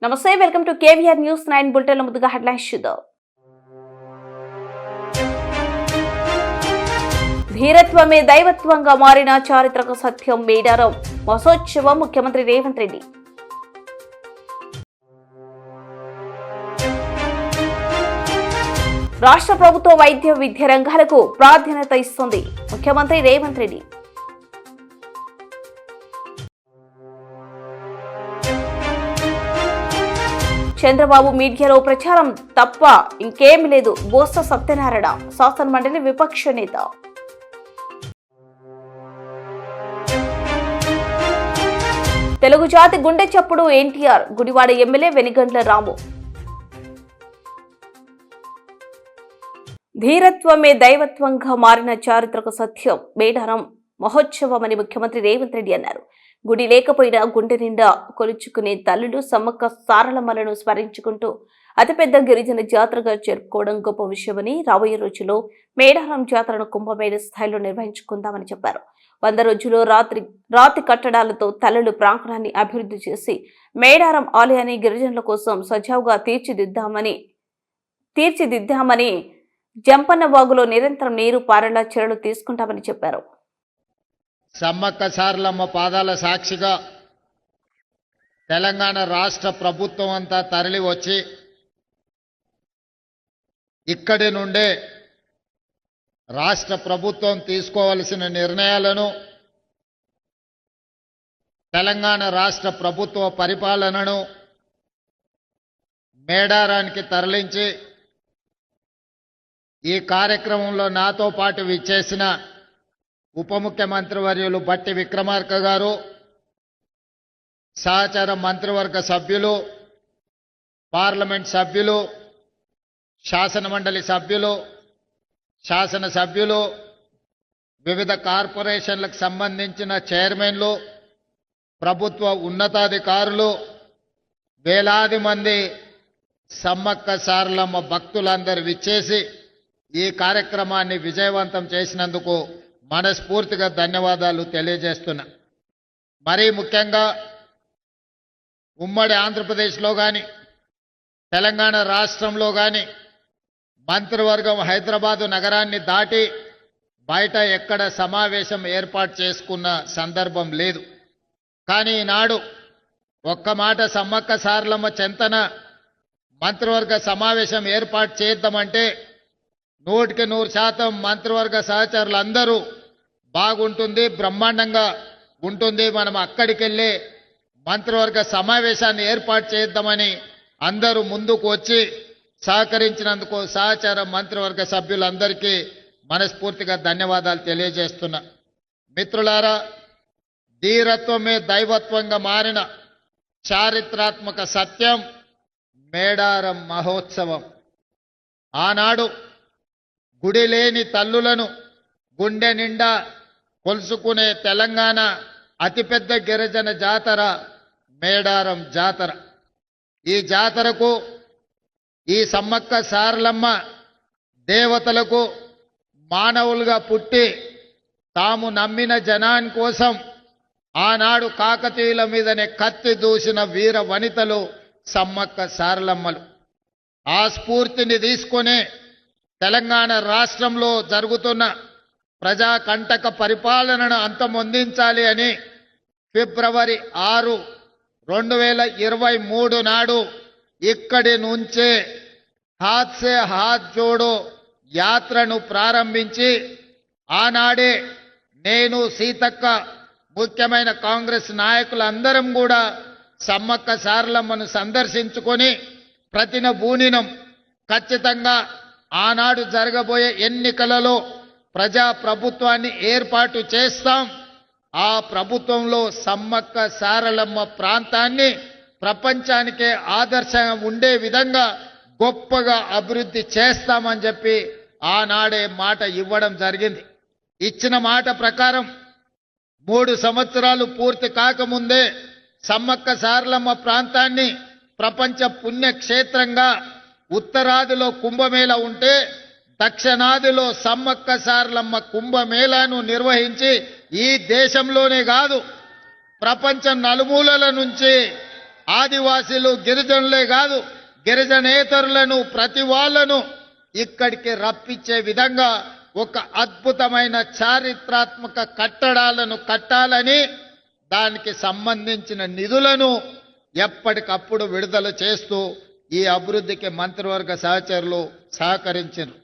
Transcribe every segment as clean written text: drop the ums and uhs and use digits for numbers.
నమస్తే, welcome to KVR news 9 bulletin. ముందుగా headlines చూద్దాం. ధీరత్వమే దైవత్వంగా మారిన చారిత్రక సత్యం మేడారం మహోత్సవం ముఖ్యమంత్రి రేవంత్ రెడ్డి. రాష్ట్ర ప్రభుత్వ వైద్య విద్య రంగాలకు ప్రాధాన్యత ఇస్తుంది ముఖ్యమంత్రి రేవంత్ రెడ్డి. చంద్రబాబు మీడియాలో ప్రచారం తప్ప ఇంకేమీ లేదు బొత్స సత్యనారాయణ శాసన మండలి విపక్ష నేత. తెలుగు జాతి గుండె చప్పుడు ఎన్టీఆర్ గుడివాడ ఎమ్మెల్యే వెనిగండ్ల రాము. ధీరత్వమే దైవత్వంగా మారిన చారిత్రక సత్యం మేడారం మహోత్సవమని ముఖ్యమంత్రి రేవంత్ రెడ్డి అన్నారు. గుడి లేకపోయినా గుండె నిండా కొలుచుకునే తల్లులు సమ్మక్క సారలమ్మలను స్మరించుకుంటూ అతిపెద్ద గిరిజన జాతరగా జరుపుకోవడం గొప్ప విషయమని, రాబోయే రోజుల్లో మేడారం జాతరను కుంభమేళ స్థాయిలో నిర్వహించుకుందామని చెప్పారు. 100 రోజుల్లో రాతి కట్టడాలతో తల్లులు ప్రాంగణాన్ని అభివృద్ధి చేసి మేడారం ఆలయాన్ని గిరిజనుల కోసం సజావుగా తీర్చిదిద్దామని, జంపన్న వాగులో నిరంతరం నీరు పారేలా చర్యలు తీసుకుంటామని చెప్పారు. సమ్మక్క సారలమ్మ పాదాల సాక్షిగా తెలంగాణ రాష్ట్ర ప్రభుత్వం అంతా తరలి వచ్చి ఇక్కడి నుండే రాష్ట్ర ప్రభుత్వం తీసుకోవలసిన నిర్ణయాలను, తెలంగాణ రాష్ట్ర ప్రభుత్వ పరిపాలనను మేడారానికి తరలించి ఈ కార్యక్రమంలో నాతో పాటు విచ్చేసిన ఉప ముఖ్యమంత్రి వర్యులు బట్టి విక్రమార్క గారు, సహచర మంత్రివర్గ సభ్యులు, పార్లమెంట్ సభ్యులు, శాసనమండలి సభ్యులు, శాసనసభ్యులు, వివిధ కార్పొరేషన్లకు సంబంధించిన చైర్మన్లు, ప్రభుత్వ ఉన్నతాధికారులు, వేలాది మంది సమ్మక్క సారలమ్మ భక్తులందరూ విచ్చేసి ఈ కార్యక్రమాన్ని విజయవంతం చేసినందుకు మనస్ఫూర్తిగా ధన్యవాదాలు తెలియజేస్తున్నా. మరీ ముఖ్యంగా ఉమ్మడి ఆంధ్రప్రదేశ్లో కానీ తెలంగాణ రాష్ట్రంలో కానీ మంత్రివర్గం హైదరాబాదు నగరాన్ని దాటి బయట ఎక్కడ సమావేశం ఏర్పాటు చేసుకున్న సందర్భం లేదు. కానీ ఈనాడు ఒక్క మాట సమ్మక్క సారలమ్మ చెంతన మంత్రివర్గ సమావేశం ఏర్పాటు చేద్దామంటే 100% మంత్రివర్గ సహచరులందరూ బాగుంటుంది, బ్రహ్మాండంగా ఉంటుంది, మనం అక్కడికి వెళ్ళి మంత్రివర్గ సమావేశాన్ని ఏర్పాటు చేద్దామని అందరూ ముందుకు వచ్చి సహకరించినందుకు సహచర మంత్రివర్గ సభ్యులందరికీ మనస్ఫూర్తిగా ధన్యవాదాలు తెలియజేస్తున్నా. మిత్రులారా, ధీరత్వమే దైవత్వంగా మారిన చారిత్రాత్మక సత్యం మేడారం మహోత్సవం. ఆనాడు గుడి లేని తల్లులను గుండె నిండా కొలుసుకునే తెలంగాణ అతిపెద్ద గిరిజన జాతర మేడారం జాతర. ఈ జాతరకు ఈ సమ్మక్క సారలమ్మ దేవతలకు మానవులుగా పుట్టి తాము నమ్మిన జనాని కోసం ఆనాడు కాకతీయుల మీదనే కత్తి దూసిన వీర వనితలు సమ్మక్క సారలమ్మలు. ఆ స్ఫూర్తిని తీసుకునే తెలంగాణ రాష్ట్రంలో జరుగుతున్న ప్రజాకంటక పరిపాలనను అంతమొందించాలి అని ఫిబ్రవరి 6, 2023 నాడు ఇక్కడి నుంచే హాత్ సే హాత్ జోడో యాత్రను ప్రారంభించి ఆనాడే నేను, సీతక్క, ముఖ్యమైన కాంగ్రెస్ నాయకులందరం కూడా సమ్మక్క సారలమ్మను సందర్శించుకొని ప్రతినబూనినం ఖచ్చితంగా ఆనాడు జరగబోయే ఎన్నికలలో ప్రజా ప్రభుత్వాన్ని ఏర్పాటు చేస్తాం. ఆ ప్రభుత్వంలో సమ్మక్క సారలమ్మ ప్రాంతాన్ని ప్రపంచానికే ఆదర్శంగా ఉండే విధంగా గొప్పగా అభివృద్ధి చేస్తామని చెప్పి ఆనాడే మాట ఇవ్వడం జరిగింది. ఇచ్చిన మాట ప్రకారం 3 సంవత్సరాలు పూర్తి కాకముందే సమ్మక్క సారలమ్మ ప్రాంతాన్ని ప్రపంచ పుణ్యక్షేత్రంగా ఉత్తరాదిలో కుంభమేళ ఉంటే దక్షిణాదిలో సమ్మక్క సారలమ్మ కుంభమేళాను నిర్వహించి ఈ దేశంలోనే కాదు ప్రపంచం నలుమూలల నుంచి ఆదివాసీలు గిరిజనులే కాదు గిరిజనేతరులను ప్రతి వాళ్ళను ఇక్కడికి రప్పించే విధంగా ఒక అద్భుతమైన చారిత్రాత్మక కట్టడాలను కట్టాలని దానికి సంబంధించిన నిధులను ఎప్పటికప్పుడు విడుదల చేస్తూ ఈ అభివృద్ధికి మంత్రివర్గ సహచరులు సహకరించారు.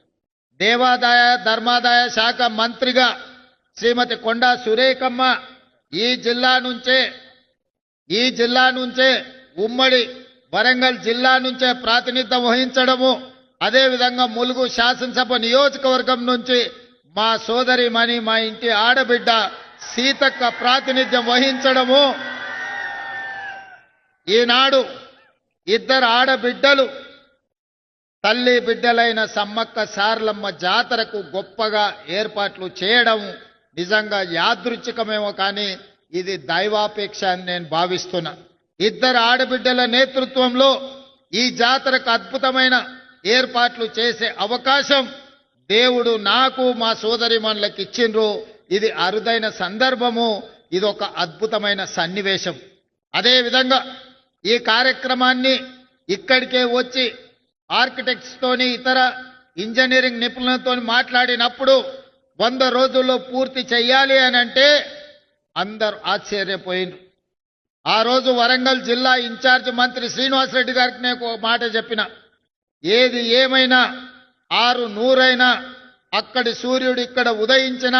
దేవాదాయ ధర్మాదాయ శాఖ మంత్రిగా శ్రీమతి కొండా సురేఖమ్మ ఈ జిల్లా నుంచే ఉమ్మడి వరంగల్ జిల్లా నుంచే ప్రాతినిధ్యం వహించడము, అదేవిధంగా ములుగు శాసనసభ నియోజకవర్గం నుంచి మా సోదరిమణి మా ఇంటి ఆడబిడ్డ సీతక్క ప్రాతినిధ్యం వహించడము, ఈనాడు ఇద్దరు ఆడబిడ్డలు తల్లి బిడ్డలైన సమ్మక్క సారలమ్మ జాతరకు గొప్పగా ఏర్పాట్లు చేయడం నిజంగా యాదృచ్ఛికమేమో కానీ ఇది దైవాపేక్ష అని నేను భావిస్తున్నా. ఇద్దరు ఆడబిడ్డల నేతృత్వంలో ఈ జాతరకు అద్భుతమైన ఏర్పాట్లు చేసే అవకాశం దేవుడు నాకు మా సోదరిమణులకు ఇచ్చిండ్రు. ఇది అరుదైన సందర్భము, ఇది ఒక అద్భుతమైన సన్నివేశం. అదేవిధంగా ఈ కార్యక్రమాన్ని ఇక్కడికే వచ్చి ఆర్కిటెక్ట్స్ తోని ఇతర ఇంజనీరింగ్ నిపుణులతో మాట్లాడినప్పుడు 100 రోజుల్లో పూర్తి చెయ్యాలి అని అంటే అందరూ ఆశ్చర్యపోయిండ్రు. ఆ రోజు వరంగల్ జిల్లా ఇన్ఛార్జ్ మంత్రి శ్రీనివాసరెడ్డి గారికి నేను ఒక మాట చెప్పిన, ఏది ఏమైనా 600 అక్కడి సూర్యుడు ఇక్కడ ఉదయించిన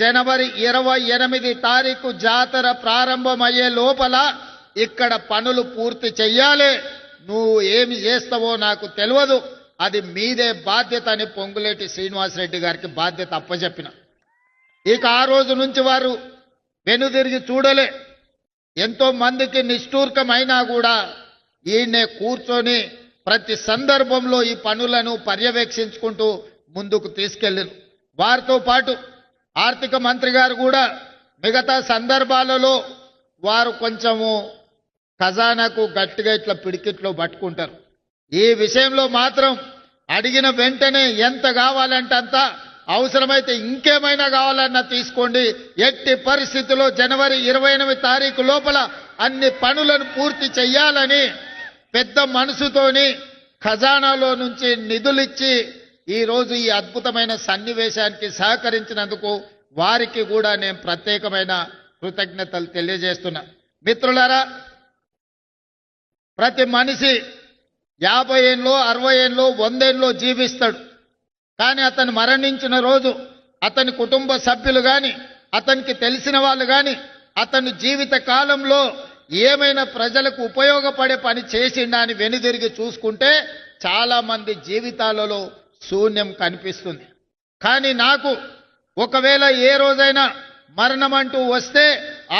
జనవరి 28 తారీఖు జాతర ప్రారంభమయ్యే లోపల ఇక్కడ పనులు పూర్తి చెయ్యాలి. నువ్వు ఏమి చేస్తావో నాకు తెలియదు, అది మీదే బాధ్యత అని పొంగులేటి శ్రీనివాసరెడ్డి గారికి బాధ్యత అప్పచెప్పిన. ఇక ఆ రోజు నుంచి వారు వెనుదిరిగి చూడలే. ఎంతో మందికి నిష్ఠూర్కమైనా కూడా ఈయనే కూర్చొని ప్రతి సందర్భంలో ఈ పనులను పర్యవేక్షించుకుంటూ ముందుకు తీసుకెళ్ళారు. వారితో పాటు ఆర్థిక మంత్రి గారు కూడా మిగతా సందర్భాలలో వారు కొంచెము ఖజానాకు గట్టిగా ఇట్లా పిడికిట్లో పట్టుకుంటారు. ఈ విషయంలో మాత్రం అడిగిన వెంటనే ఎంత కావాలంటే అంత, అవసరమైతే ఇంకేమైనా కావాలన్నా తీసుకోండి, ఎట్టి పరిస్థితుల్లో జనవరి 28 తారీఖు లోపల అన్ని పనులను పూర్తి చెయ్యాలని పెద్ద మనసుతోని ఖజానాలో నుంచి నిధులిచ్చి ఈరోజు ఈ అద్భుతమైన సన్నివేశానికి సహకరించినందుకు వారికి కూడా నేను ప్రత్యేకమైన కృతజ్ఞతలు తెలియజేస్తున్నా. మిత్రులారా, ప్రతి మనిషి 50 ఏళ్ళలో 60 ఏళ్ళలో 100 ఏళ్ళలో జీవిస్తాడు. కానీ అతను మరణించిన రోజు అతని కుటుంబ సభ్యులు కానీ అతనికి తెలిసిన వాళ్ళు కానీ అతని జీవిత కాలంలో ఏమైనా ప్రజలకు ఉపయోగపడే పని చేసిండా అని వెనుదిరిగి చూసుకుంటే చాలా మంది జీవితాలలో శూన్యం కనిపిస్తుంది. కానీ నాకు ఒకవేళ ఏ రోజైనా మరణం అంటూ వస్తే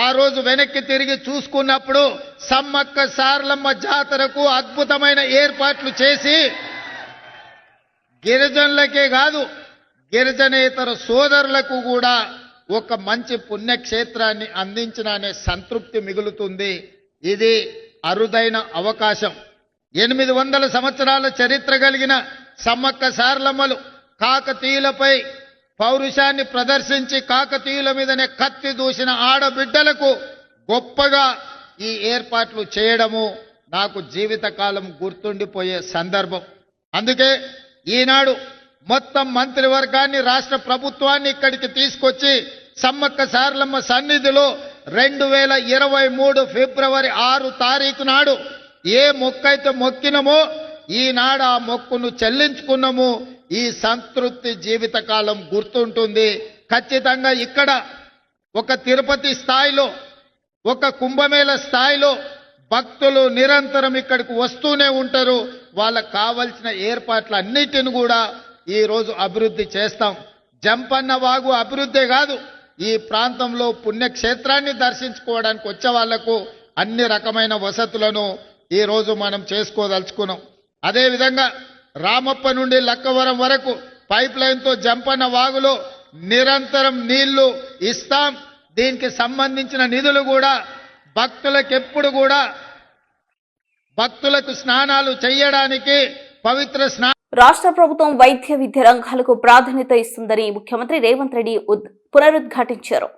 ఆ రోజు వెనక్కి తిరిగి చూసుకున్నప్పుడు సమ్మక్క సారలమ్మ జాతరకు అద్భుతమైన ఏర్పాట్లు చేసి గిరిజనులకే కాదు గిరిజనేతర సోదరులకు కూడా ఒక మంచి పుణ్యక్షేత్రాన్ని అందించిన అనే సంతృప్తి మిగులుతుంది. ఇది అరుదైన అవకాశం. 800 సంవత్సరాల చరిత్ర కలిగిన సమ్మక్క సారలమ్మలు కాకతీయులపై పౌరుషాన్ని ప్రదర్శించి కాకతీయుల మీదనే కత్తి దూసిన ఆడబిడ్డలకు గొప్పగా ఈ ఏర్పాట్లు చేయడము నాకు జీవితకాలం గుర్తుండిపోయే సందర్భం. అందుకే ఈనాడు మొత్తం మంత్రివర్గాన్ని రాష్ట్ర ప్రభుత్వాన్ని ఇక్కడికి తీసుకొచ్చి సమ్మక్క సారలమ్మ సన్నిధిలో 2023 ఫిబ్రవరి 6 తారీఖు నాడు ఏ మొక్కైతే మొక్కినమో ఈనాడు ఆ మొక్కును చెల్లించుకున్నాము. ఈ సంతృప్తి జీవితకాలం గుర్తుంటుంది. ఖచ్చితంగా ఇక్కడ ఒక తిరుపతి స్థాయిలో ఒక కుంభమేళ స్థాయిలో భక్తులు నిరంతరం ఇక్కడికి వస్తూనే ఉంటారు. వాళ్ళకు కావలసిన ఏర్పాట్లన్నిటిని కూడా ఈ రోజు అభివృద్ధి చేస్తాం. జంపన్న వాగు అభివృద్ధే కాదు, ఈ ప్రాంతంలో పుణ్యక్షేత్రాన్ని దర్శించుకోవడానికి వచ్చే వాళ్లకు అన్ని రకమైన వసతులను ఈ రోజు మనం చేసుకోదలుచుకున్నాం. అదేవిధంగా రామప్ప నుండి లక్కవరం వరకు పైప్ లైన్తో జంపన్న వాగులో నిరంతరం నీళ్లు ఇస్తాం. దీనికి సంబంధించిన నిధులు కూడా భక్తులకు ఎప్పుడు కూడా భక్తులకు స్నానాలు చేయడానికి పవిత్ర స్నా రాష్ట్ర ప్రభుత్వం వైద్య విద్య రంగాలకు ప్రాధాన్యత ఇస్తుందని ముఖ్యమంత్రి రేవంత్ రెడ్డి పునరుద్ఘాటించారు.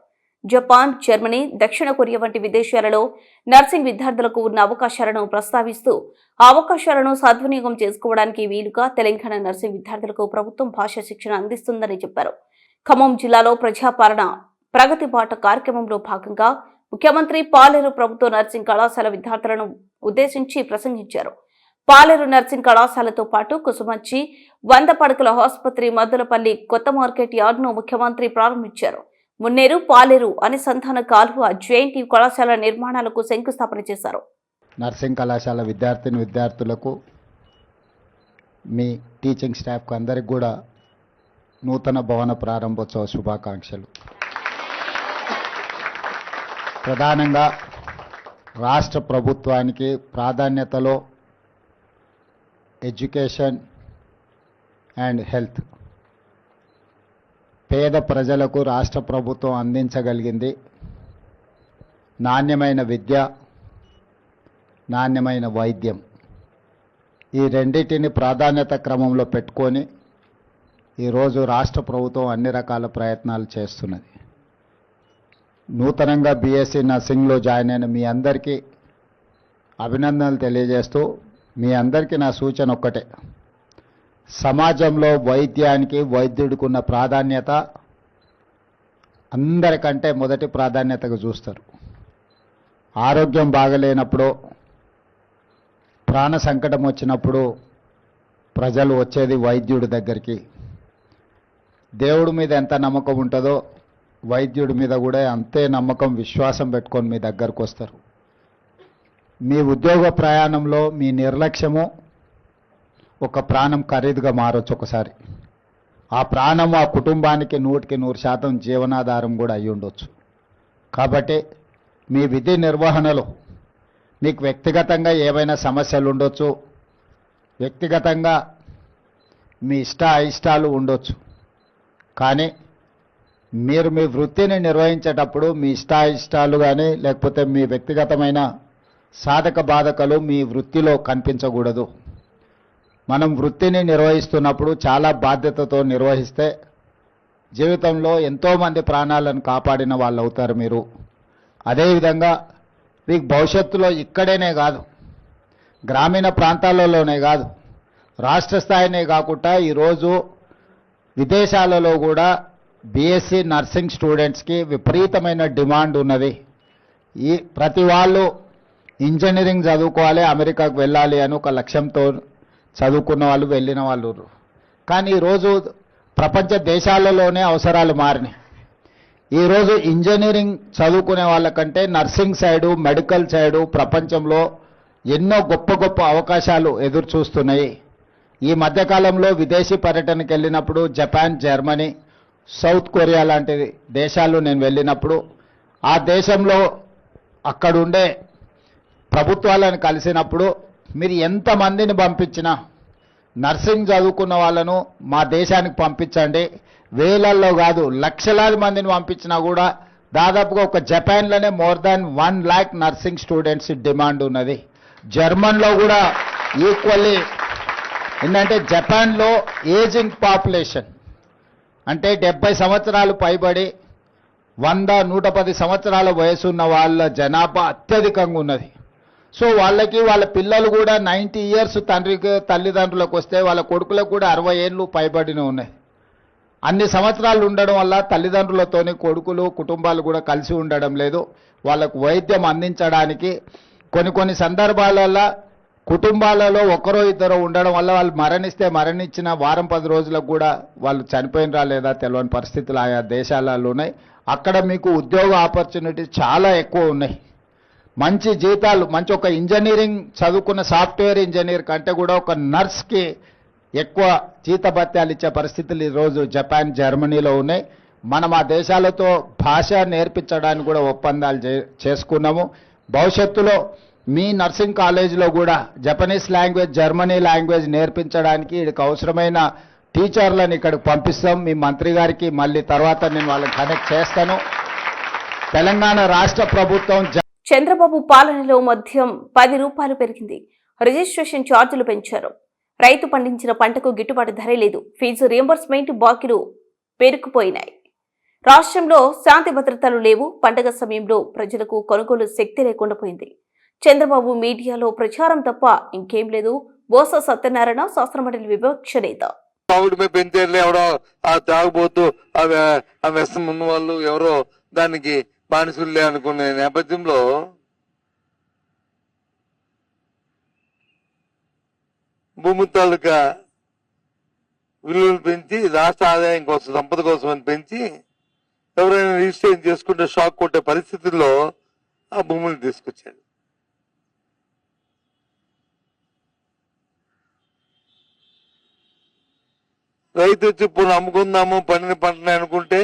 జపాన్, జర్మనీ, దక్షిణ కొరియా వంటి విదేశాలలో నర్సింగ్ విద్యార్థులకు ఉన్న అవకాశాలను ప్రస్తావిస్తూ ఆ అవకాశాలను సద్వినియోగం చేసుకోవడానికి వీలుగా తెలంగాణ నర్సింగ్ విద్యార్థులకు ప్రభుత్వం భాషా శిక్షణ అందిస్తుందని చెప్పారు. ఖమ్మం జిల్లాలో ప్రజాపాలన ప్రగతి బాట కార్యక్రమంలో భాగంగా ముఖ్యమంత్రి పాలేరు ప్రభుత్వ నర్సింగ్ కళాశాల విద్యార్థులను ఉద్దేశించి ప్రసంగించారు. పాలేరు నర్సింగ్ కళాశాలతో పాటు కుసుమంచి 100 పడకల ఆసుపత్రి, మద్దులపల్లి కొత్త మార్కెట్ యార్డును ముఖ్యమంత్రి ప్రారంభించారు. మున్నేరు, పాలేరు అనుసంధాన కాలువ, జేఎన్టీయూ కళాశాల నిర్మాణాలకు శంకుస్థాపన చేశారు. నర్సింగ్ కళాశాల విద్యార్థులకు మీ టీచింగ్ స్టాఫ్కి అందరికి కూడా నూతన భవన ప్రారంభోత్సవ శుభాకాంక్షలు. ప్రధానంగా రాష్ట్ర ప్రభుత్వానికి ప్రాధాన్యతలో ఎడ్యుకేషన్ అండ్ హెల్త్, పేద ప్రజలకు రాష్ట్ర ప్రభుత్వం అందించగలిగింది నాణ్యమైన విద్య, నాణ్యమైన వైద్యం. ఈ రెండింటిని ప్రాధాన్యత క్రమంలో పెట్టుకొని ఈరోజు రాష్ట్ర ప్రభుత్వం అన్ని రకాల ప్రయత్నాలు చేస్తున్నది. నూతనంగా బీఎస్సీ నర్సింగ్లో జాయిన్ అయిన మీ అందరికీ అభినందనలు తెలియజేస్తూ, మీ అందరికీ నా సూచన ఒక్కటే: సమాజంలో వైద్యానికి, వైద్యుడికి ఉన్న ప్రాధాన్యత అందరికంటే మొదటి ప్రాధాన్యతగా చూస్తారు. ఆరోగ్యం బాగలేనప్పుడు, ప్రాణ సంకటం వచ్చినప్పుడు ప్రజలు వచ్చేది వైద్యుడి దగ్గరికి. దేవుడి మీద ఎంత నమ్మకం ఉంటుందో వైద్యుడి మీద కూడా అంతే నమ్మకం, విశ్వాసం పెట్టుకొని మీ దగ్గరకు వస్తారు. మీ ఉద్యోగ ప్రయాణంలో మీ నిర్లక్ష్యము ఒక ప్రాణం ఖరీదుగా మారొచ్చు ఒకసారి. ఆ ప్రాణం ఆ కుటుంబానికి 100% జీవనాధారం కూడా అయి ఉండొచ్చు. కాబట్టి మీ విధి నిర్వహణలో మీకు వ్యక్తిగతంగా ఏవైనా సమస్యలు ఉండొచ్చు, వ్యక్తిగతంగా మీ అయిష్టాలు ఉండొచ్చు. కానీ మీరు మీ వృత్తిని నిర్వహించేటప్పుడు మీ ఇష్టాలు కానీ లేకపోతే మీ వ్యక్తిగతమైన సాధక బాధకాలు మీ వృత్తిలో కనిపించకూడదు. మనం వృత్తిని నిర్వహిస్తున్నప్పుడు చాలా బాధ్యతతో నిర్వహిస్తే జీవితంలో ఎంతోమంది ప్రాణాలను కాపాడిన వాళ్ళు అవుతారు మీరు. అదేవిధంగా మీకు భవిష్యత్తులో ఇక్కడేనే కాదు, గ్రామీణ ప్రాంతాలలోనే కాదు, రాష్ట్ర స్థాయినే కాకుండా ఈరోజు విదేశాలలో కూడా బీఎస్సీ నర్సింగ్ స్టూడెంట్స్కి విపరీతమైన డిమాండ్ ఉన్నది. ఈ ప్రతి వాళ్ళు ఇంజనీరింగ్ చదువుకోవాలి, అమెరికాకు వెళ్ళాలి అని ఒక లక్ష్యంతో చదువుకున్న వాళ్ళు, వెళ్ళిన వాళ్ళు. కానీ ఈరోజు ప్రపంచ దేశాలలోనే అవసరాలు మారినాయి. ఈరోజు ఇంజనీరింగ్ చదువుకునే వాళ్ళకంటే నర్సింగ్ సైడు, మెడికల్ సైడు ప్రపంచంలో ఎన్నో గొప్ప గొప్ప అవకాశాలు ఎదురు చూస్తున్నాయి. ఈ మధ్యకాలంలో విదేశీ పర్యటనకు వెళ్ళినప్పుడు జపాన్, జర్మనీ, సౌత్ కొరియా లాంటి దేశాలు నేను వెళ్ళినప్పుడు ఆ దేశంలో అక్కడుండే ప్రభుత్వాలను కలిసినప్పుడు మీరు ఎంతమందిని పంపించినా నర్సింగ్ చదువుకున్న వాళ్ళను మా దేశానికి పంపించండి, వేలల్లో కాదు లక్షలాది మందిని పంపించినా కూడా దాదాపుగా ఒక జపాన్లోనే more than 1 lakh nursing students demand ఉన్నది. జర్మన్లో కూడా ఈక్వల్లీ. ఏంటంటే జపాన్లో ఏజింగ్ పాపులేషన్ అంటే 70 సంవత్సరాలు పైబడి 100-110 సంవత్సరాల వయసు ఉన్న వాళ్ళ జనాభా అత్యధికంగా ఉన్నది. సో వాళ్ళకి వాళ్ళ పిల్లలు కూడా 90 years తల్లిదండ్రులకు వస్తే వాళ్ళ కొడుకులకు కూడా 60 ఏళ్ళు పైబడిన ఉన్నాయి. అన్ని సంవత్సరాలు ఉండడం వల్ల తల్లిదండ్రులతోని కొడుకులు, కుటుంబాలు కూడా కలిసి ఉండడం లేదు. వాళ్ళకు వైద్యం అందించడానికి కొన్ని సందర్భాలలో కుటుంబాలలో ఒకరో ఇద్దరు ఉండడం వల్ల వాళ్ళు మరణించిన వారం 10 రోజులకు కూడా వాళ్ళు చనిపోయినరా లేదా తెలియని పరిస్థితులు ఆయా దేశాలలో ఉన్నాయి. అక్కడ మీకు ఉద్యోగ ఆపర్చునిటీస్ చాలా ఎక్కువ ఉన్నాయి. మంచి జీతాలు, మంచి ఒక ఇంజనీరింగ్ చదువుకున్న సాఫ్ట్వేర్ ఇంజనీర్ కంటే కూడా ఒక నర్స్కి ఎక్కువ జీతభత్యాలు ఇచ్చే పరిస్థితులు ఈరోజు జపాన్, జర్మనీలో ఉన్నాయి. మనం ఆ దేశాలతో భాష నేర్పించడానికి కూడా ఒప్పందాలు చేసుకున్నాము. భవిష్యత్తులో మీ నర్సింగ్ కాలేజీలో కూడా జపనీస్ లాంగ్వేజ్, జర్మనీ లాంగ్వేజ్ నేర్పించడానికి వీళ్ళకి అవసరమైన టీచర్లను ఇక్కడికి పంపిస్తాం. మీ మంత్రి గారికి మళ్ళీ తర్వాత నేను వాళ్ళని కనెక్ట్ చేస్తాను. తెలంగాణ రాష్ట్ర ప్రభుత్వం చంద్రబాబు పాలనలో మద్యం 10 రూపాయలు పెరిగింది. రిజిస్ట్రేషన్ ఛార్జీలు పెంచారు. రైతు పండించిన పంటకు గిట్టుబాటు ధర లేదు. ఫీజు రియంబర్స్మెంట్ బాకీలు పేరుకుపోయినాయి. రాష్ట్రంలో శాంతి భద్రతలు లేవు. పండగ సమయంలో ప్రజలకు కొనుగోలు శక్తి లేకుండా పోయింది. చంద్రబాబు మీడియాలో ప్రచారం తప్ప ఇంకేం లేదు. బోస సత్యనారాయణ శాసనమండలి విపక్ష నేత. ఎవడో ఆ తాగుబోతూ ఆ వ్యసం ఉన్న వాళ్ళు ఎవరో దానికి బానిసులే అనుకునే నేపథ్యంలో భూమి తాలూకా విలువలు పెంచి రాష్ట్ర ఆదాయం కోసం సంపద కోసం అని పెంచి ఎవరైనా రిజిస్ట్రేషన్ చేసుకుంటే షాక్ కొట్టే పరిస్థితుల్లో ఆ భూములు తీసుకొచ్చాడు. రైతు వచ్చి ఇప్పుడు అమ్ముకుందాము పండిన పంటని అనుకుంటే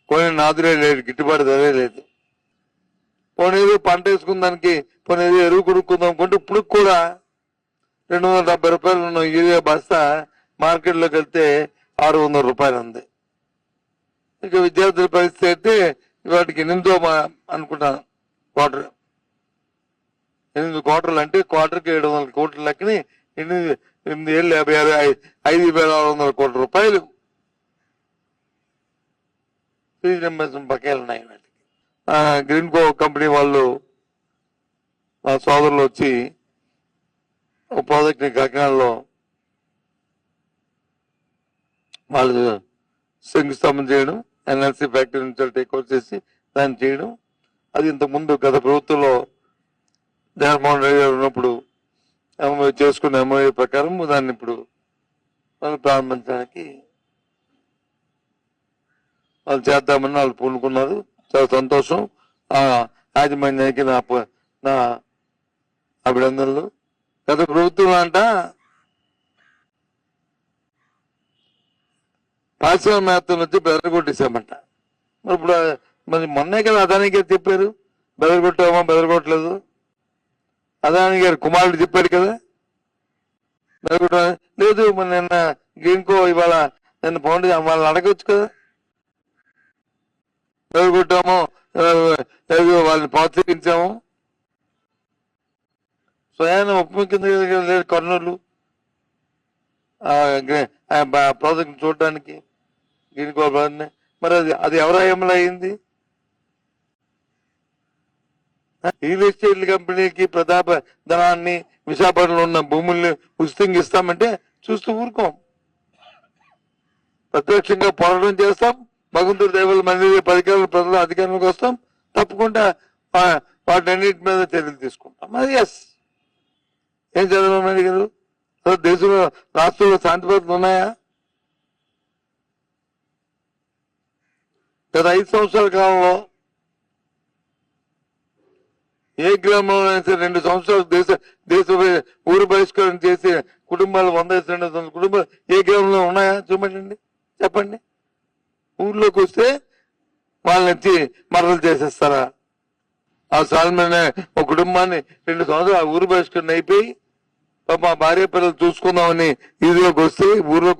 కొన్ని నాదులే లేదు, గిట్టుబాటు ధరే లేదు. పోనేది పంట వేసుకున్న దానికి పోనేది ఎరువు కొనుక్కుందాం అనుకుంటే ఇప్పుడు కూడా 270 రూపాయలు ఉన్న యూరియా బస్తా మార్కెట్లోకి వెళ్తే 600 రూపాయలు ఉంది. ఇక విద్యార్థుల పరిస్థితి అయితే వాటికి 8 అనుకుంటాను క్వార్టర్, 8 క్వార్టర్లు అంటే క్వార్టర్కి 700 కోట్ల లెక్కని 8 ఏళ్ళు 5,600 కోట్ల రూపాయలు ఫీజు రింబర్స్మెంట్ బకాయిలు ఉన్నాయి వాటికి. గ్రీన్ కో కంపెనీ వాళ్ళు మా సోదరులు వచ్చి ఒక ప్రాజెక్ట్ ని కాకినాడలో వాళ్ళు శంకుస్థాపన చేయడం, ఎన్ఎల్సీ ఫ్యాక్టరీ నుంచి టేక్ ఓవర్ చేసి దాన్ని చేయడం. అది ఇంతకుముందు గత ప్రభుత్వంలో జగన్మోహన్ రెడ్డి గారు ఉన్నప్పుడు చేసుకున్న ఎంఓఏ ప్రకారం దాన్ని ఇప్పుడు వాళ్ళు ప్రారంభించడానికి వాళ్ళు చేద్దామని వాళ్ళు పూనుకున్నారు. చాలా సంతోషం. ఆ యాజమాన్యానికి నా అభినందనలు. గత ప్రభుత్వం అంట పారిశ్రామికవేత్తలు వచ్చి బెదరగొట్టేసామంట. ఇప్పుడు మరి మొన్నే కదా అదాని గారు చెప్పారు బెదరగొట్టామా బెదరగొట్టలేదు. అదాని గారు కుమారుడు చెప్పాడు కదా బెదరగొట్ట లేదు. మరి నిన్న గ్రీన్కో ఇవాళ నిన్న పౌండ్ వాళ్ళని అడగొచ్చు కదా బెదరగొట్టామో వాళ్ళని ప్రోత్సహించాము. స్వయాన ఉప ముఖ్యమంత్రి లేదు కర్నూలు ప్రాజెక్ట్ చూడడానికి గ్రీన్కో. మరి అది ఎవరి హయాంలో అయింది? రియల్ ఎస్టేట్ కంపెనీకి ప్రతాప ధనాన్ని విశాఖపట్నంలో ఉన్న భూముల్ని ఉచితంగా ఇస్తామంటే చూస్తూ ఊరుకోం. ప్రత్యక్షంగా పోరాటం చేస్తాం. భగవంతుడి దైవాలు మళ్ళీ 10 ప్రజలు అధికారంలోకి వస్తాం. తప్పకుండా వాటన్నిటి మీద చర్యలు తీసుకుంటాం. అది ఎస్. ఏం చంద్రబాబు నాయుడు గారు దేశంలో రాష్ట్రంలో శాంతి భద్రతలు ఉన్నాయా? గత 5 సంవత్సరాల కాలంలో ఏ గ్రామంలో అయితే 2 సంవత్సరాలు దేశ ఊరు బహిష్కరణ చేసి కుటుంబాలు 100-200 కుటుంబాలు ఏ గ్రామంలో ఉన్నాయా? చూపెట్టండి, చెప్పండి. ఊర్లోకి వస్తే వాళ్ళని వచ్చి మరలు చేసేస్తారా? ఆ సాల్మనే ఒక కుటుంబాన్ని 2 సంవత్సరాలు ఆ ఊరు బహిష్కరణ అయిపోయి మా భార్య పిల్లలు చూసుకుందామని ఊర్లోకి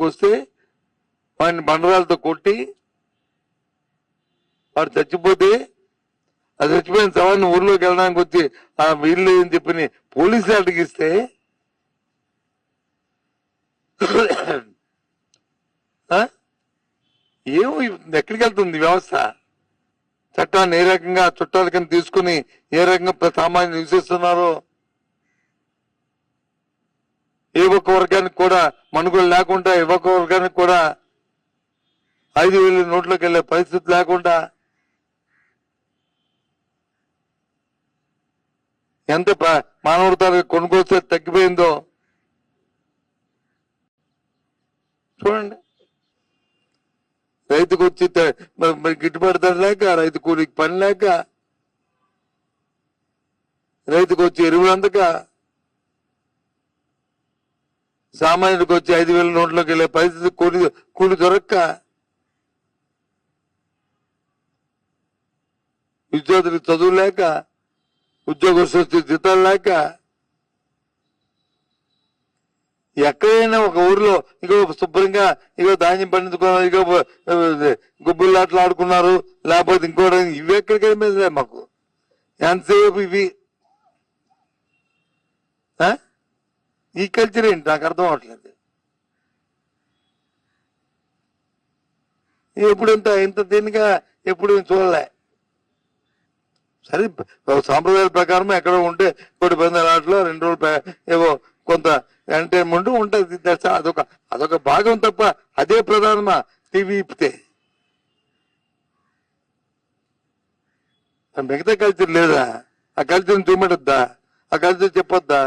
వస్తే వాడిని బండరాలతో కొట్టి వాడు చచ్చిపోతే ఆ చచ్చిపోయిన శవాన్ని ఊర్లోకి వెళ్ళడానికి వచ్చి ఆ వీళ్ళు అని చెప్పి పోలీసులు అడిగిస్తే ఏమో ఎక్కడికి వెళ్తుంది వ్యవస్థ? చట్టాన్ని ఏ రకంగా చుట్టాల కింద తీసుకుని ఏ రకంగా సామాన్యులు నివసిస్తున్నారో, ఏ ఒక్క వర్గానికి కూడా మనుగోలు లేకుండా, ఏ ఒక్క వర్గానికి కూడా 5,000 నోట్లోకి వెళ్లే పరిస్థితి లేకుండా ఎంత మానవతాలు కొనుగోలు తగ్గిపోయిందో చూడండి. రైతుకు వచ్చి గిట్టుబాటు ధర లేక, రైతు కూలికి పని లేక, రైతుకు వచ్చి ఎరువులు అందక, సామాన్యుడికి వచ్చి 5,000 నోట్లోకి వెళ్లే పరిస్థితి కూలి దొరక్క, విద్యార్థులకు చదువు లేక, ఉద్యోగస్తులకు జీతాలు లేక, ఎక్కడైనా ఒక ఊర్లో ఇగో శుభ్రంగా ఇగో ధాన్యం పండించుకున్నారు, ఇగో గుబ్బుల్లాట్లు ఆడుకున్నారు, లేకపోతే ఇంకోటి ఇవి ఎక్కడికైనా మాకు ఎంతసేపు ఇవి ఈ కల్చర్ ఏంటి నాకు అర్థం అవట్లేదు. ఎప్పుడు ఇంత దీనిగా ఎప్పుడు చూడలే. సరే సాంప్రదాయాల ప్రకారం ఎక్కడ ఉంటే కోటి పందాల ఆటలో 2 రోజులు ఏవో కొంత ఎంటర్టైన్మెంట్ ఉంటుంది. అదొక భాగం తప్ప అదే ప్రధానమా టీవీ ఇప్పితే? మిగతా కల్చర్ లేదా? ఆ కల్చర్ని చూపెట్టద్దా? ఆ కల్చర్ చెప్పొద్దా?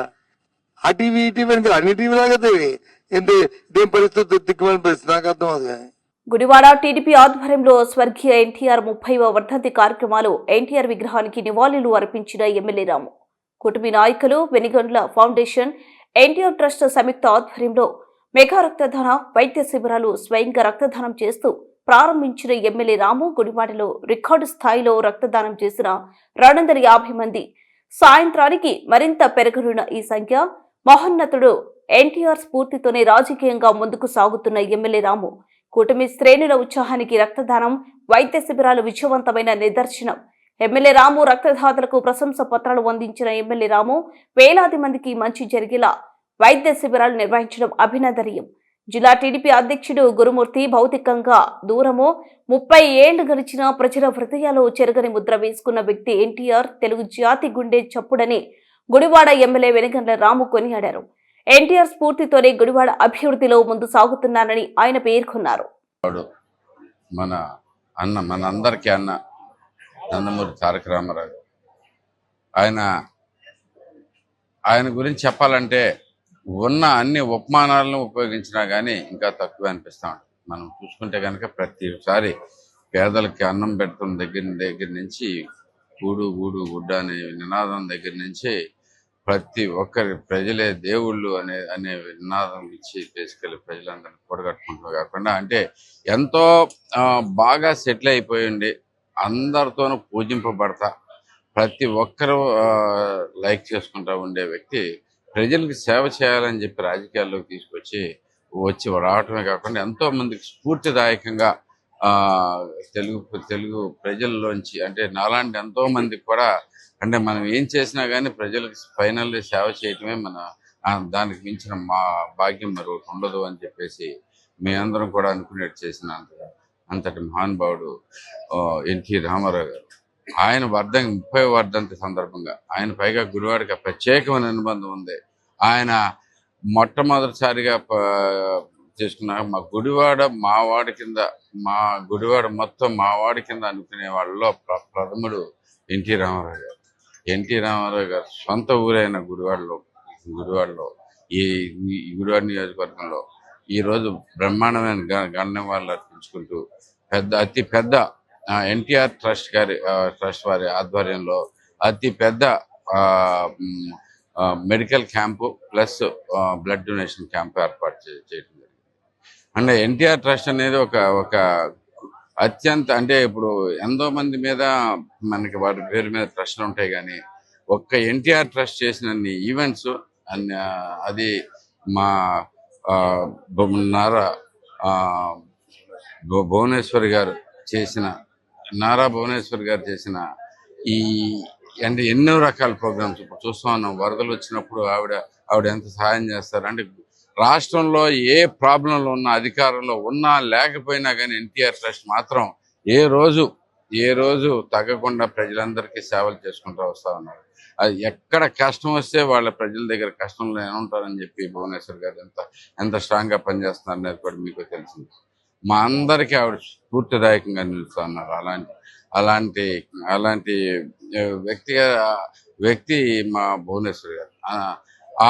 ఆ టీవీ ఈ టీవీ అని అన్ని టీవీ లాగా దేని పరిస్థితి దిక్కుమని పరిస్థితి నాకు అర్థం అవుతుంది. గుడివాడ టీడీపీ ఆధ్వర్యంలో స్వర్గీయ ఎన్టీఆర్ 30వ వర్ధంతి కార్యక్రమాలు ఎన్టీఆర్ విగ్రహానికి నివాళులు అర్పించిన ఎమ్మెల్యే రాము. కుటుంబీ నాయకులు, వెనిగండ్ల ఫౌండేషన్, ఎన్టీఆర్ ట్రస్ట్ సంయుక్త ఆధ్వర్యంలో మెగా రక్తదాన వైద్య శిబిరాలు స్వయంగా రక్తదానం చేస్తూ ప్రారంభించిన ఎమ్మెల్యే రాము గుడివాడలో రికార్డు స్థాయిలో రక్తదానం చేసిన 250 మంది. సాయంత్రానికి మరింత పెరగనున్న ఈ సంఖ్య మహోన్నతుడు ఎన్టీఆర్ స్ఫూర్తితోనే రాజకీయంగా ముందుకు సాగుతున్న ఎమ్మెల్యే రాము కూటమి శ్రేణుల ఉత్సాహానికి రక్తదానం, వైద్య శిబిరాలు విజయవంతమైన నిదర్శనం. ఎమ్మెల్యే రాము రక్తదాతలకు ప్రశంస పత్రాలు అందించిన ఎమ్మెల్యే రాము వేలాది మందికి మంచి జరిగేలా వైద్య శిబిరాలు నిర్వహించడం అభినందనీయం. జిల్లా టీడీపీ అధ్యక్షుడు గురుమూర్తి భౌతికంగా దూరము 30 ఏళ్లు గడిచిన ప్రజల హృదయాల్లో చెరగని ముద్ర వేసుకున్న వ్యక్తి ఎన్టీఆర్ తెలుగు జాతి గుండె చప్పుడని గుడివాడ ఎమ్మెల్యే వెనిగండ్ల రాము కొనియాడారు. ఎన్టీఆర్ స్ఫూర్తితోనే గుడివాడ అభివృద్ధిలో ముందు సాగుతున్నానని ఆయన పేర్కొన్నారు. మనందరికీ అన్న నందమూరి తారక రామారావు ఆయన గురించి చెప్పాలంటే ఉన్న అన్ని ఉపమానాలను ఉపయోగించినా కానీ ఇంకా తక్కువ అనిపిస్తూ ఉంటుంది. మనం చూసుకుంటే కనుక ప్రతిసారి పేదలకి అన్నం పెడుతున్న దగ్గర నుంచి గూడు గూడు గుడ్డ అనే నినాదం దగ్గర నుంచి ప్రతి ఒక్కరి ప్రజలే దేవుళ్ళు అనే నినాదం ఇచ్చి బేసికలీ ప్రజలందరినీ కూడగట్టుకుంటూ కాకుండా అంటే ఎంతో బాగా సెటిల్ అయిపోయింది, అందరితోనూ పూజింపబడతా ప్రతి ఒక్కరూ లైక్ చేసుకుంటూ ఉండే వ్యక్తి ప్రజలకు సేవ చేయాలని చెప్పి రాజకీయాల్లోకి వచ్చి రావటమే కాకుండా ఎంతో మందికి స్ఫూర్తిదాయకంగా తెలుగు ప్రజల్లోంచి అంటే నాలాంటి ఎంతో మందికి కూడా అంటే మనం ఏం చేసినా కానీ ప్రజలకు ఫైనల్లీ సేవ చేయటమే దానికి మించిన మా భాగ్యం మరి ఒకటి ఉండదు అని చెప్పేసి మీ అందరం కూడా అనుకునేట్టు చేసిన అంతటి మహానుభావుడు ఎన్టీ రామారావు గారు. ఆయన 30వ వర్ధంతి సందర్భంగా ఆయన పైగా గుడివాడకి ప్రత్యేకమైన అనుబంధం ఉంది. ఆయన మొట్టమొదటిసారిగా చేసుకున్న మా గుడివాడ మొత్తం మా వాడి కింద అనుకునే వాళ్ళలో ప్రథముడు ఎన్టీ రామారావు గారు. ఎన్టీ రామారావు గారు సొంత ఊరైన గుడివాడలో ఈ గుడివాడ నియోజకవర్గంలో ఈరోజు బ్రహ్మాండమైన గణ్యవాళ్ళు అర్పించుకుంటూ అతి పెద్ద ఎన్టీఆర్ ట్రస్ట్ వారి ఆధ్వర్యంలో అతి పెద్ద medical camp plus blood donation camp ఏర్పాటు చేయడం జరిగింది. అంటే ఎన్టీఆర్ ట్రస్ట్ అనేది ఒక అత్యంత అంటే ఇప్పుడు ఎంతో మంది మీద మనకి వాటి పేరు మీద ట్రస్ట్లు ఉంటాయి, కానీ ఒక్క ఎన్టీఆర్ ట్రస్ట్ చేసిన ఈవెంట్స్ అది మా భువనేశ్వరి గారు చేసిన ఈ అంటే ఎన్నో రకాల ప్రోగ్రామ్స్ ఇప్పుడు చూస్తూ ఉన్నాం. వరదలు వచ్చినప్పుడు ఆవిడ ఎంత సహాయం చేస్తారు అంటే రాష్ట్రంలో ఏ ప్రాబ్లంలో ఉన్న అధికారంలో ఉన్నా లేకపోయినా కానీ ఎన్టీఆర్ ట్రస్ట్ మాత్రం ఏ రోజు తగ్గకుండా ప్రజలందరికీ సేవలు చేసుకుంటూ వస్తూ ఉన్నారు. అది ఎక్కడ కష్టం వస్తే వాళ్ళ ప్రజల దగ్గర కష్టంలో ఏముంటారని చెప్పి భువనేశ్వర్ గారు ఎంత స్ట్రాంగ్గా పనిచేస్తున్నారు అనేది కూడా మీకు తెలిసింది. మా అందరికీ ఆవిడ స్ఫూర్తిదాయకంగా నిలుస్తూ ఉన్నారు. అలాంటి వ్యక్తి మా భువనేశ్వర్ గారు.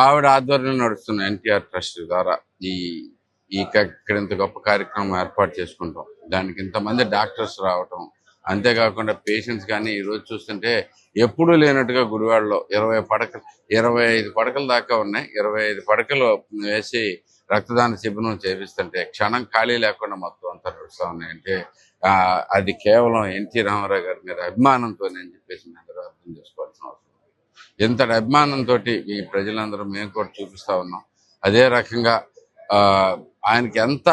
ఆవిడ ఆధ్వర్యంలో నడుస్తున్న ఎన్టీఆర్ ట్రస్ట్ ద్వారా ఇక్కడ ఇంత గొప్ప కార్యక్రమం ఏర్పాటు చేసుకుంటాం. దానికి ఇంతమంది డాక్టర్స్ రావటం, అంతేకాకుండా పేషెంట్స్ కానీ ఈరోజు చూస్తుంటే ఎప్పుడూ లేనట్టుగా గుడివాడలో 25 పడకలు దాకా ఉన్నాయి. 25 పడకలు వేసి రక్తదాన శిబిరం చేపిస్తుంటే క్షణం ఖాళీ లేకుండా మొత్తం అంతా నడుస్తూ ఉన్నాయి. అంటే అది కేవలం ఎన్టీ రామారావు గారి మీద అభిమానంతో అని చెప్పేసి మీ అందరూ అర్థం చేసుకోవాల్సిన అవసరం. ఎంతటి అభిమానంతో ఈ ప్రజలందరూ మేము కూడా చూపిస్తా ఉన్నాం. అదే రకంగా ఆయనకి ఎంత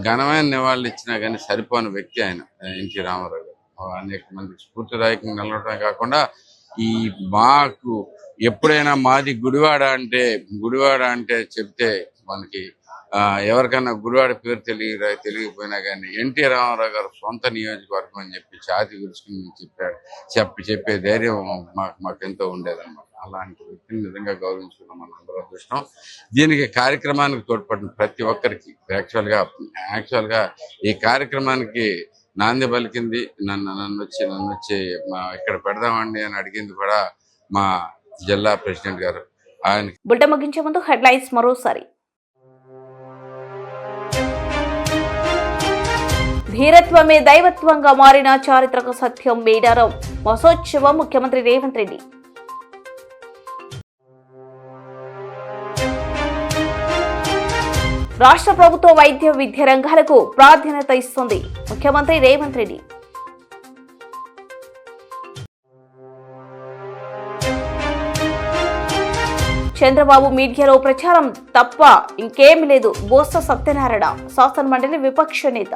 ఘనమైన నివాళులు ఇచ్చినా కానీ సరిపోని వ్యక్తి ఆయన ఎన్టీ రామారావు గారు. అనేక మందికి స్ఫూర్తిదాయకంగా నిలవడమే కాకుండా ఈ మాకు ఎప్పుడైనా మాది గుడివాడ అంటే చెప్తే మనకి ఎవరికైనా గుడివాడ పేరు తెలియకపోయినా కానీ ఎన్టీ రామారావు గారు సొంత నియోజకవర్గం అని చెప్పి ఛాతి గురుచుకుని చెప్పే ధైర్యం మాకెంతో ఉండేదన్నమాట. అలాంటి వ్యక్తిని నిజంగా గౌరవించుకున్నాం మనందరూ అదృష్టం. దీనికి కార్యక్రమానికి తోడ్పడిన ప్రతి ఒక్కరికి యాక్చువల్గా ఈ కార్యక్రమానికి నాంది పలికింది నన్ను వచ్చి ఇక్కడ పెడదామండి అని అడిగింది కూడా మా జిల్లా ప్రెసిడెంట్ గారు. ఆయన బుల్టెన్ ముగించే ముందు హెడ్లైన్స్ మరోసారి. ధీరత్వమే దైవత్వంగా మారిన చారిత్రక సత్యం మేడారం మహోత్సవం ముఖ్యమంత్రి రేవంత్ రెడ్డి. రాష్ట్ర ప్రభుత్వ వైద్య విద్య రంగాలకు ప్రాధాన్యత ఇస్తుంది ముఖ్యమంత్రి రేవంత్ రెడ్డి. చంద్రబాబు మీడియాలో ప్రచారం తప్ప ఇంకేమీ లేదు బొత్స సత్యనారాయణ శాసనమండలి విపక్ష నేత.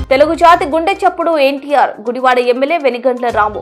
తెలుగు జాతి గుండె చప్పుడు ఎన్టీఆర్ గుడివాడ ఎమ్మెల్యే వెనిగండ్ల రాము.